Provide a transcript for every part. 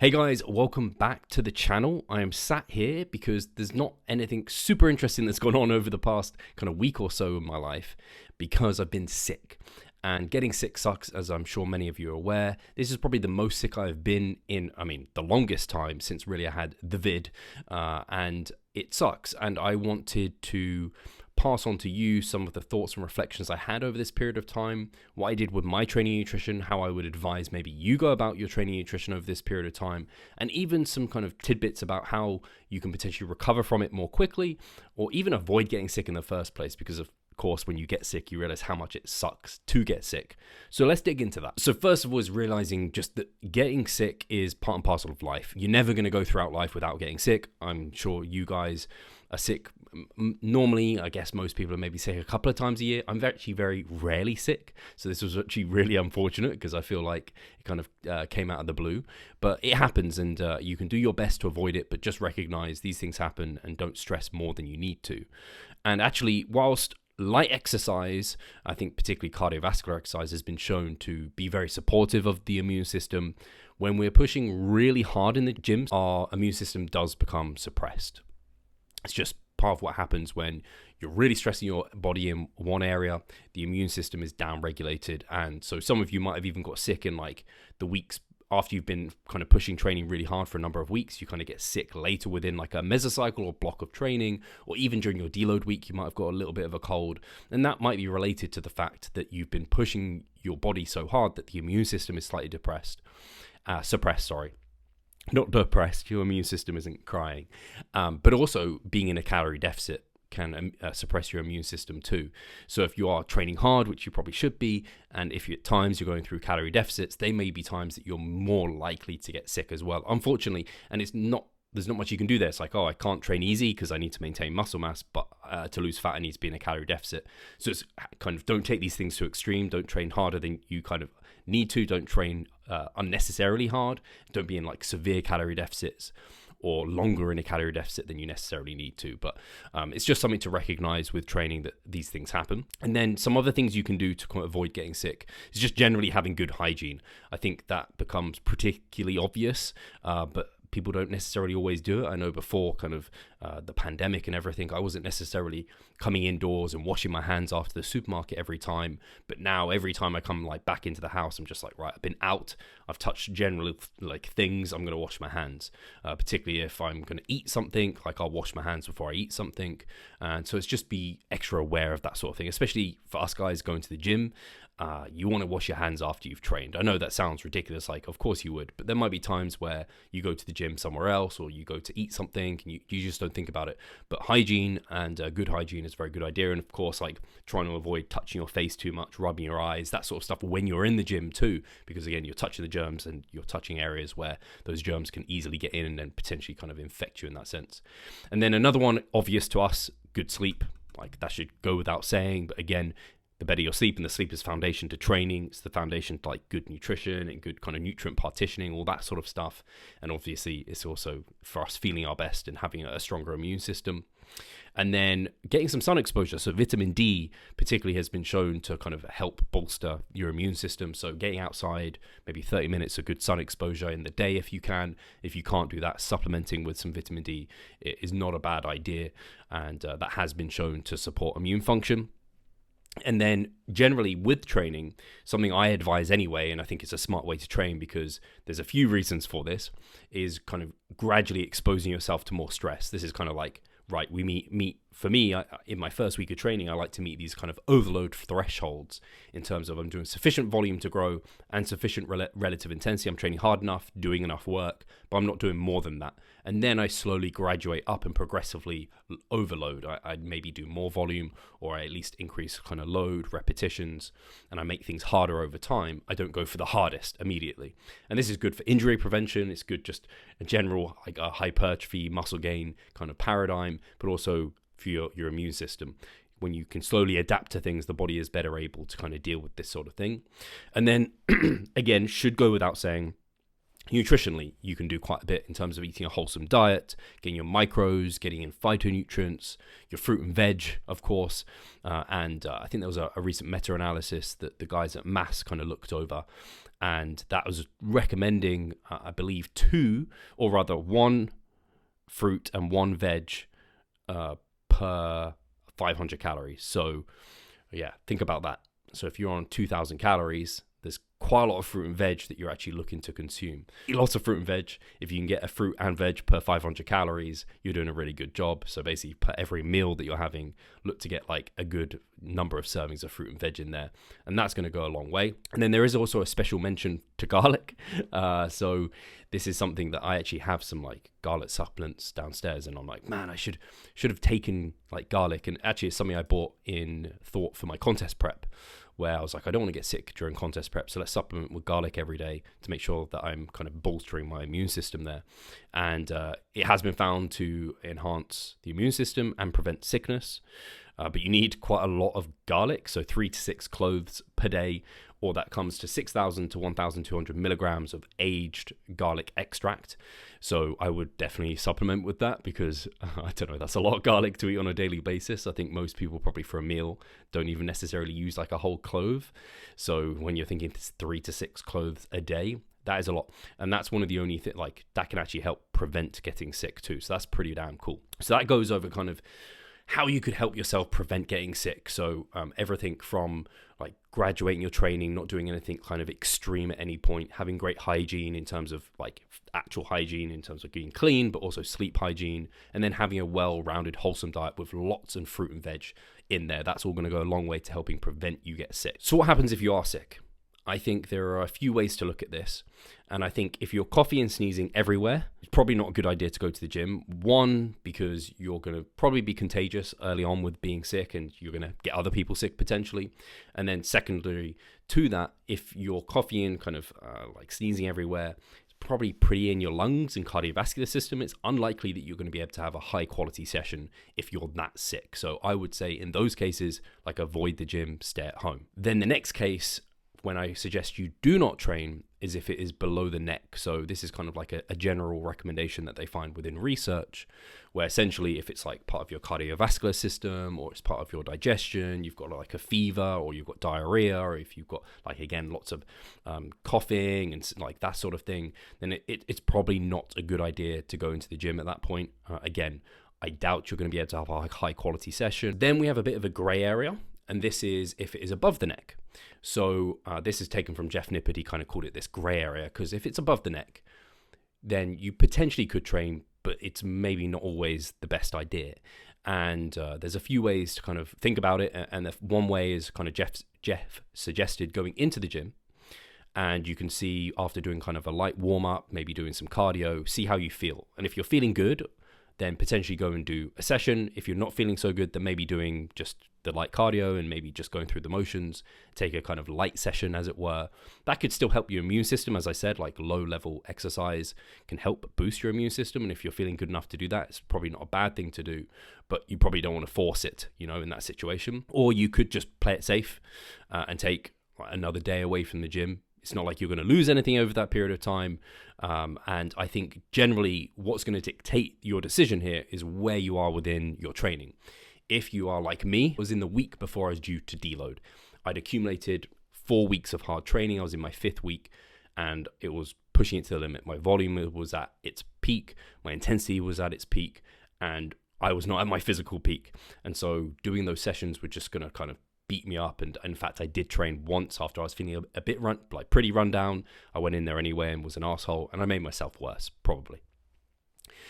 Hey guys, welcome back to the channel. I am sat here because there's not anything super interesting that's gone on over the past kind of week or so in my life because I've been sick. And getting sick sucks, as I'm sure many of you are aware. This is probably the most sick I've been in, the longest time since really I had the vid. And it sucks. And I wanted to pass on to you some of the thoughts and reflections I had over this period of time, what I did with my training nutrition, how I would advise maybe you go about your training nutrition over this period of time, and even some kind of tidbits about how you can potentially recover from it more quickly or even avoid getting sick in the first place, because of course, when you get sick, you realize how much it sucks to get sick. So let's dig into that. So first of all is realizing just that getting sick is part and parcel of life. You're never going to go throughout life without getting sick. I'm sure you guys are sick. Normally, I guess most people are maybe sick a couple of times a year. I'm actually very rarely sick. So this was actually really unfortunate because I feel like it kind of came out of the blue. But it happens, and you can do your best to avoid it, but just recognize these things happen and don't stress more than you need to. And actually, whilst light exercise, I think particularly cardiovascular exercise, has been shown to be very supportive of the immune system. When we're pushing really hard in the gym, our immune system does become suppressed. It's just part of what happens when you're really stressing your body in one area. The immune system is down-regulated, and so some of you might have even got sick in like the weeks after you've been kind of pushing training really hard for a number of weeks. You kind of get sick later within like a mesocycle or block of training, or even during your deload week, you might have got a little bit of a cold. And that might be related to the fact that you've been pushing your body so hard that the immune system is slightly suppressed. Not depressed, your immune system isn't crying. But also being in a calorie deficit can suppress your immune system too. So if you are training hard, which you probably should be, and if at times you're going through calorie deficits, they may be times that you're more likely to get sick as well, unfortunately. And there's not much you can do there. It's like, I can't train easy because I need to maintain muscle mass, but to lose fat, I need to be in a calorie deficit. So it's kind of, don't take these things to extreme. Don't train harder than you kind of need to. Don't train unnecessarily hard. Don't be in like severe calorie deficits or longer in a calorie deficit than you necessarily need to. But it's just something to recognize with training that these things happen. And then some other things you can do to avoid getting sick is just generally having good hygiene. I think that becomes particularly obvious, but people don't necessarily always do it. I know before kind of the pandemic and everything, I wasn't necessarily coming indoors and washing my hands after the supermarket every time. But now every time I come like back into the house, I'm just like, right, I've been out, I've touched generally like things, I'm going to wash my hands. Particularly if I'm going to eat something, like I'll wash my hands before I eat something. And so it's just be extra aware of that sort of thing, especially for us guys going to the gym. You want to wash your hands after you've trained. I know that sounds ridiculous, like of course you would, but there might be times where you go to the gym somewhere else or you go to eat something and you just don't think about it. But hygiene and good hygiene is a very good idea. And of course, like trying to avoid touching your face too much, rubbing your eyes, that sort of stuff when you're in the gym too, because again, you're touching the germs and you're touching areas where those germs can easily get in and then potentially kind of infect you in that sense. And then another one obvious to us, good sleep. Like that should go without saying, but again, the better your sleep, and the sleep is foundation to training. It's the foundation to like good nutrition and good kind of nutrient partitioning, all that sort of stuff. And obviously it's also for us feeling our best and having a stronger immune system. And then getting some sun exposure. So vitamin D particularly has been shown to kind of help bolster your immune system. So getting outside, maybe 30 minutes of good sun exposure in the day if you can. If you can't do that, supplementing with some vitamin D is not a bad idea. And that has been shown to support immune function. And then generally with training, something I advise anyway, and I think it's a smart way to train because there's a few reasons for this, is kind of gradually exposing yourself to more stress. This is kind of like, right, we meet for me, in my first week of training, I like to meet these kind of overload thresholds in terms of I'm doing sufficient volume to grow and sufficient relative intensity. I'm training hard enough, doing enough work, but I'm not doing more than that. And then I slowly graduate up and progressively overload. I maybe do more volume, or I at least increase kind of load, repetitions, and I make things harder over time. I don't go for the hardest immediately. And this is good for injury prevention. It's good just a general like a hypertrophy, muscle gain kind of paradigm, but also for your immune system. When you can slowly adapt to things, the body is better able to kind of deal with this sort of thing. And then again, should go without saying, Nutritionally, you can do quite a bit in terms of eating a wholesome diet, getting your micros, getting in phytonutrients, your fruit and veg, of course. And I think there was a recent meta-analysis that the guys at Mass kind of looked over, and that was recommending, I believe, 2, or rather 1 fruit and 1 veg per 500 calories. So yeah, think about that. So if you're on 2,000 calories, there's quite a lot of fruit and veg that you're actually looking to consume. Eat lots of fruit and veg. If you can get a fruit and veg per 500 calories, you're doing a really good job. So basically, per every meal that you're having, look to get like a good number of servings of fruit and veg in there. And that's going to go a long way. And then there is also a special mention to garlic. So this is something that I actually have some like garlic supplements downstairs. And I'm like, man, I should have taken like garlic. And actually, it's something I bought in thought for my contest prep, where I was like, I don't want to get sick during contest prep, so let's supplement with garlic every day to make sure that I'm kind of bolstering my immune system there. And it has been found to enhance the immune system and prevent sickness, but you need quite a lot of garlic, so 3 to 6 cloves per day, or that comes to 6,000 to 1,200 milligrams of aged garlic extract. So I would definitely supplement with that, because I don't know, that's a lot of garlic to eat on a daily basis. I think most people probably for a meal don't even necessarily use like a whole clove. So when you're thinking 3 to 6 cloves a day, that is a lot. And that's one of the only things like that can actually help prevent getting sick too. So that's pretty damn cool. So that goes over kind of how you could help yourself prevent getting sick. So everything from like graduating your training, not doing anything kind of extreme at any point, having great hygiene in terms of like actual hygiene in terms of getting clean, but also sleep hygiene, and then having a well-rounded, wholesome diet with lots of fruit and veg in there. That's all going to go a long way to helping prevent you get sick. So what happens if you are sick? I think there are a few ways to look at this. And I think if you're coughing and sneezing everywhere, it's probably not a good idea to go to the gym. One, because you're going to probably be contagious early on with being sick, and you're going to get other people sick potentially. And then secondary to that, if you're coughing and kind of like sneezing everywhere, it's probably pretty in your lungs and cardiovascular system. It's unlikely that you're going to be able to have a high quality session if you're that sick. So I would say in those cases, like avoid the gym, stay at home. Then the next case, when I suggest you do not train, is if it is below the neck. So this is kind of like a general recommendation that they find within research, where essentially if it's like part of your cardiovascular system, or it's part of your digestion, you've got like a fever, or you've got diarrhea, or if you've got like, again, lots of coughing and like that sort of thing, then it's probably not a good idea to go into the gym at that point. Again, I doubt you're going to be able to have a high quality session. Then we have a bit of a gray area, and this is if it is above the neck. So this is taken from Jeff Nippard. He kind of called it this gray area, because if it's above the neck, then you potentially could train, but it's maybe not always the best idea. And there's a few ways to kind of think about it. And the one way is kind of Jeff suggested going into the gym, and you can see after doing kind of a light warm up, maybe doing some cardio, see how you feel. And if you're feeling good, then potentially go and do a session. If you're not feeling so good, then maybe doing just the light cardio and maybe just going through the motions, take a kind of light session, as it were. That could still help your immune system. As I said, like low level exercise can help boost your immune system. And if you're feeling good enough to do that, it's probably not a bad thing to do, but you probably don't want to force it, in that situation. Or you could just play it safe and take another day away from the gym. It's not like you're going to lose anything over that period of time. And I think generally what's going to dictate your decision here is where you are within your training. If you are like me, I was in the week before I was due to deload. I'd accumulated 4 weeks of hard training. I was in my 5th week, and it was pushing it to the limit. My volume was at its peak. My intensity was at its peak, and I was not at my physical peak. And so doing those sessions were just going to kind of beat me up. And in fact, I did train once after I was feeling a bit pretty run down. I went in there anyway and was an asshole, and I made myself worse, probably.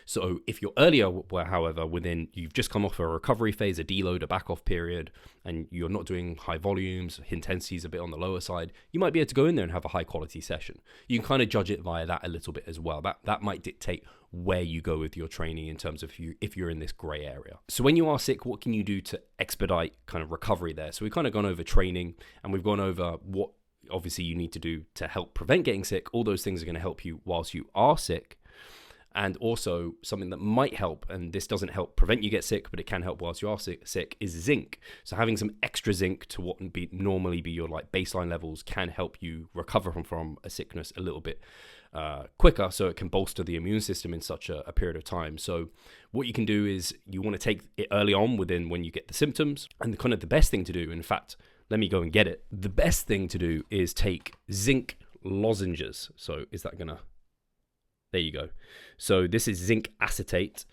So if you're earlier, however, you've just come off a recovery phase, a deload, a back off period, and you're not doing high volumes, intensity is a bit on the lower side, you might be able to go in there and have a high quality session. You can kind of judge it via that a little bit as well. That might dictate where you go with your training in terms of if you're in this gray area. So when you are sick, what can you do to expedite kind of recovery there? So we've kind of gone over training, and we've gone over what obviously you need to do to help prevent getting sick. All those things are going to help you whilst you are sick. And also something that might help, and this doesn't help prevent you get sick, but it can help whilst you are sick, is zinc. So having some extra zinc to what would normally be your like baseline levels can help you recover from a sickness a little bit quicker, so it can bolster the immune system in such a period of time. So what you can do is you want to take it early on when you get the symptoms. And the best thing to do, in fact, let me go and get it. The best thing to do is take zinc lozenges. So is that gonna, there you go. So this is zinc acetate.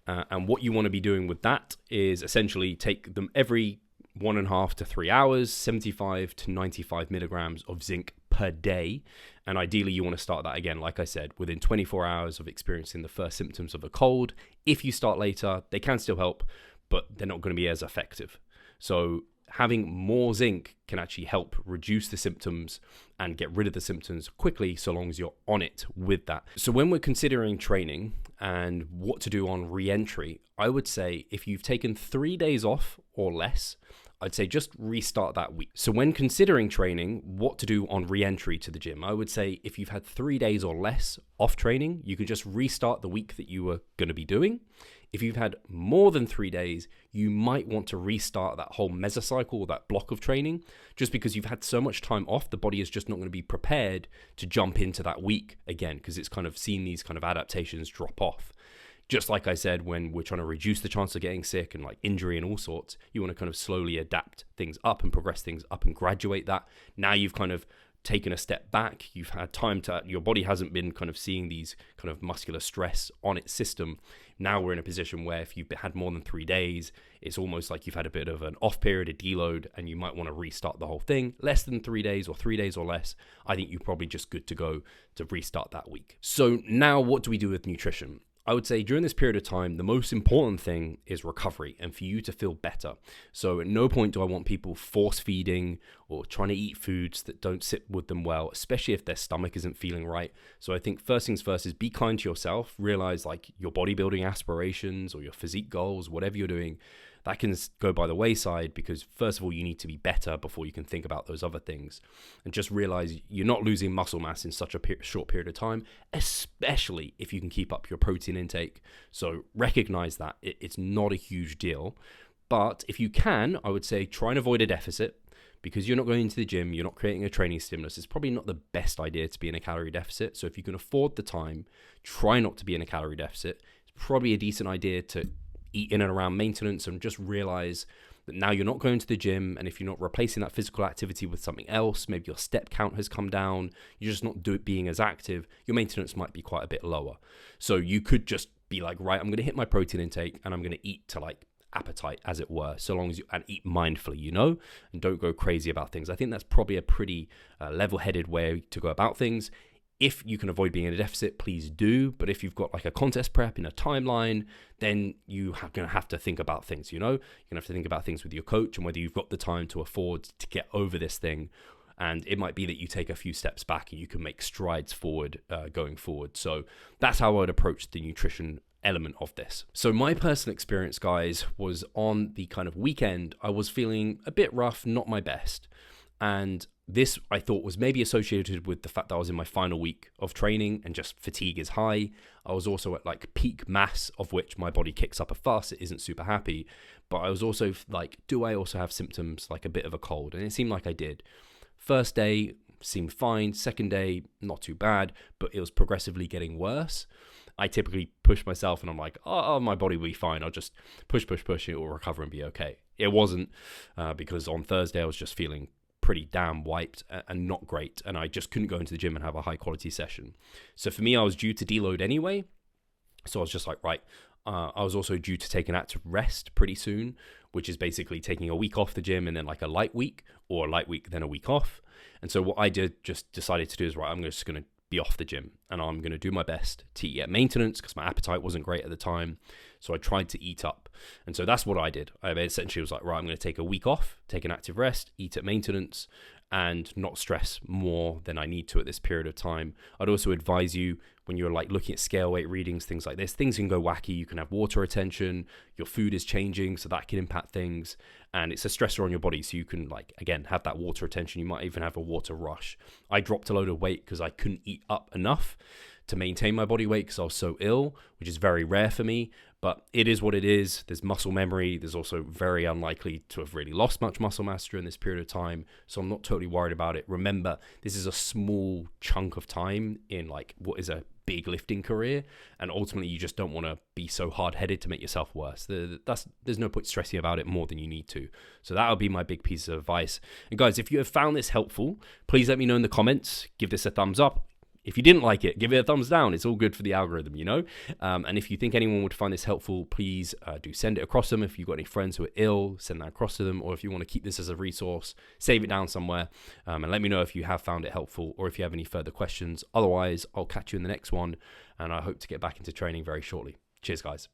And what you want to be doing with that is essentially take them every 1.5 to 3 hours, 75 to 95 milligrams of zinc per day. And ideally you want to start that, again, like I said, within 24 hours of experiencing the first symptoms of a cold. If you start later, they can still help, but they're not going to be as effective. So having more zinc can actually help reduce the symptoms and get rid of the symptoms quickly, so long as you're on it with that. So when we're considering training and what to do on re-entry, I would say if you've taken 3 days off or less, I'd say just restart that week. So when considering training, what to do on re-entry to the gym, I would say if you've had 3 days or less off training, you can just restart the week that you were going to be doing. If you've had more than 3 days, you might want to restart that whole mesocycle, or that block of training, just because you've had so much time off, the body is just not going to be prepared to jump into that week again, because it's kind of seen these kind of adaptations drop off. Just like I said, when we're trying to reduce the chance of getting sick and like injury and all sorts, you want to kind of slowly adapt things up and progress things up and graduate that. Now you've kind of taken a step back, you've had time to, your body hasn't been kind of seeing these kind of muscular stress on its system. Now we're in a position where if you've had more than 3 days, it's almost like you've had a bit of an off period, a deload, and you might want to restart the whole thing. Less than 3 days or 3 days or less, I think you're probably just good to go to restart that week. So now what do we do with nutrition? I would say during this period of time, the most important thing is recovery and for you to feel better. So at no point do I want people force feeding or trying to eat foods that don't sit with them well, especially if their stomach isn't feeling right. So I think first things first is be kind to yourself. Realize like your bodybuilding aspirations or your physique goals, whatever you're doing, that can go by the wayside, because first of all, you need to be better before you can think about those other things. And just realize you're not losing muscle mass in such a short period of time, especially if you can keep up your protein intake. So recognize that it's not a huge deal. But if you can, I would say try and avoid a deficit, because you're not going into the gym, you're not creating a training stimulus. It's probably not the best idea to be in a calorie deficit. So if you can afford the time, try not to be in a calorie deficit. It's probably a decent idea to eat in and around maintenance, and just realize that now you're not going to the gym, and if you're not replacing that physical activity with something else, maybe your step count has come down, you're just not being as active, your maintenance might be quite a bit lower. So you could just be like, right, I'm going to hit my protein intake and I'm going to eat to like appetite, as it were, so long as you, and eat mindfully, and don't go crazy about things. I think that's probably a pretty level-headed way to go about things. If you can avoid being in a deficit, please do. But if you've got like a contest prep in a timeline, then you're going to have to think about things, You're going to have to think about things with your coach and whether you've got the time to afford to get over this thing. And it might be that you take a few steps back and you can make strides forward going forward. So that's how I would approach the nutrition element of this. So my personal experience, guys, was on the kind of weekend, I was feeling a bit rough, not my best. And this, I thought, was maybe associated with the fact that I was in my final week of training and just fatigue is high. I was also at like peak mass, of which my body kicks up a fuss. It isn't super happy. But I was also like, do I also have symptoms like a bit of a cold? And it seemed like I did. First day seemed fine. Second day, not too bad, but it was progressively getting worse. I typically push myself and I'm like, oh, my body will be fine. I'll just push. It will recover and be okay. It wasn't, because on Thursday I was just feeling pretty damn wiped and not great, and I just couldn't go into the gym and have a high quality session. So for me, I was due to deload anyway, so I was just like, right. I was also due to take an active rest pretty soon, which is basically taking a week off the gym and then like a light week, or a light week then a week off. And so what I decided to do is, right, I'm just going to be off the gym and I'm going to do my best to eat at maintenance, because my appetite wasn't great at the time. So I tried to eat up. And so that's what I did. I essentially was like, right, I'm going to take a week off, take an active rest, eat at maintenance, and not stress more than I need to at this period of time. I'd also advise you, when you're like looking at scale weight readings, things like this, things can go wacky. You can have water retention, your food is changing, so that can impact things. And it's a stressor on your body. So you can like, again, have that water retention. You might even have a water rush. I dropped a load of weight because I couldn't eat up enough. to maintain my body weight because I was so ill, which is very rare for me, but it is what it is. There's muscle memory. There's also very unlikely to have really lost much muscle mass during this period of time, so I'm not totally worried about it. Remember, this is a small chunk of time in like what is a big lifting career, and ultimately you just don't want to be so hard-headed to make yourself worse. There's no point stressing about it more than you need to. So that would be my big piece of advice. And guys, if you have found this helpful, please let me know in the comments. Give this a thumbs up. If you didn't like it, give it a thumbs down. It's all good for the algorithm, you know? And if you think anyone would find this helpful, please do send it across them. If you've got any friends who are ill, send that across to them. Or if you want to keep this as a resource, save it down somewhere. And let me know if you have found it helpful or if you have any further questions. Otherwise, I'll catch you in the next one. And I hope to get back into training very shortly. Cheers, guys.